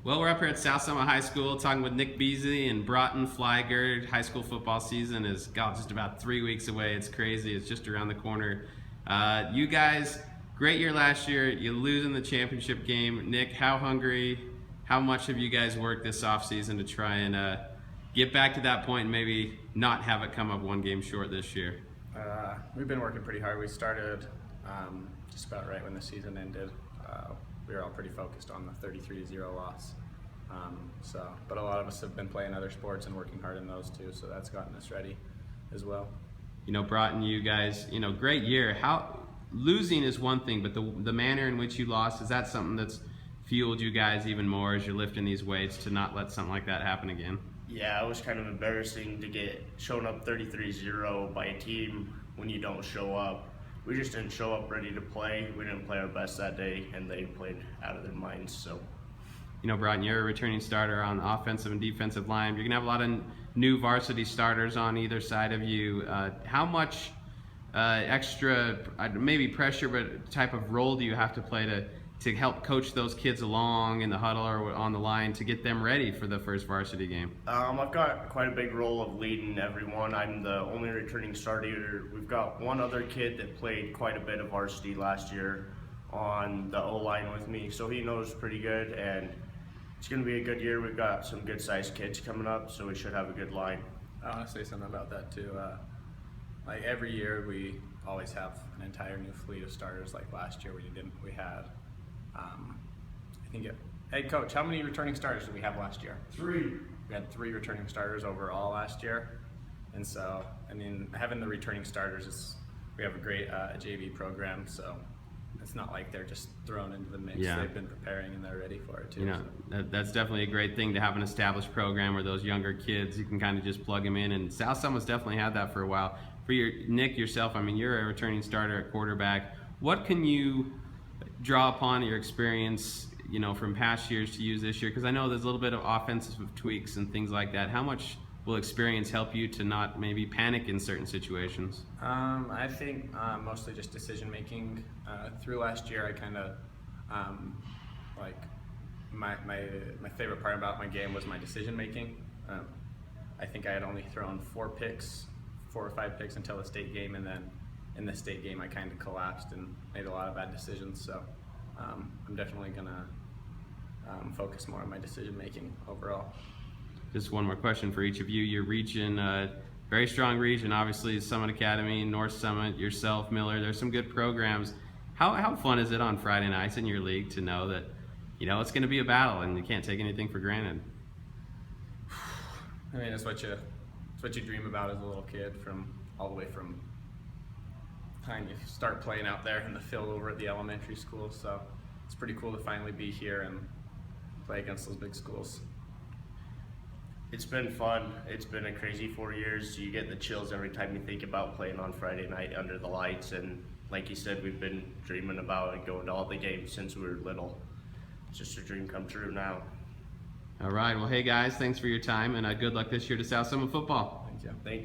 Well, we're up here at South Summit High School talking with Nick Beasley and Broughton Flygare. High school football season is, God, just about 3 weeks away. It's crazy. It's just around the corner. You guys, great year last year. You lose in the championship game. Nick, how hungry, how much have you guys worked this offseason to try and get back to that point and maybe not have it come up one game short this year? We've been working pretty hard. We started just about right when the season ended. We were all pretty focused on the 33-0 loss. But a lot of us have been playing other sports and working hard in those too, so that's gotten us ready as well. You know, Broughton, you guys, great year. Losing is one thing, but the manner in which you lost, is that something that's fueled you guys even more as you're lifting these weights to not let something like that happen again? Yeah, it was kind of embarrassing to get shown up 33-0 by a team when you don't show up. We just didn't show up ready to play. We didn't play our best that day, and they played out of their minds. So, Broughton, you're a returning starter on the offensive and defensive line. You're gonna have a lot of new varsity starters on either side of you. How much extra, maybe pressure, but type of role do you have to play to help coach those kids along in the huddle or on the line to get them ready for the first varsity game? I've got quite a big role of leading everyone. I'm the only returning starter. We've got one other kid that played quite a bit of varsity last year on the O-line with me, so he knows pretty good, and it's going to be a good year. We've got some good-sized kids coming up, so we should have a good line. I want to say something about that too. Like every year, we always have an entire new fleet of starters. Like last year, we had. Hey coach, how many returning starters did we have last year? 3. We had 3 returning starters overall last year, and so having the returning starters we have a great JV program, so it's not like they're just thrown into the mix. Yeah. They've been preparing and they're ready for it too. That's definitely a great thing to have an established program where those younger kids, you can kind of just plug them in, and South Summit's definitely had that for a while. For Nick, yourself, you're a returning starter at quarterback. What can you draw upon your experience, from past years to use this year? Because I know there's a little bit of offensive tweaks and things like that. How much will experience help you to not maybe panic in certain situations? I think mostly just decision making. Through last year, I kind of my favorite part about my game was my decision making. I think I had only thrown 4 or 5 picks until the state game, and then in the state game I kind of collapsed and made a lot of bad decisions. So I'm definitely gonna focus more on my decision making overall. Just one more question for each of you. Your region, very strong region, obviously Summit Academy, North Summit, yourself, Miller. There's some good programs. How fun is it on Friday nights in your league to know that it's going to be a battle and you can't take anything for granted? It's what you dream about as a little kid, all the way from time you start playing out there in the field over at the elementary school. So it's pretty cool to finally be here and play against those big schools. It's been fun. It's been a crazy 4 years. You get the chills every time you think about playing on Friday night under the lights, and like you said, we've been dreaming about it, going to all the games since we were little. It's just a dream come true now. All right. Well, hey guys, thanks for your time, and good luck this year to South Summit football. Thank you. Thank you.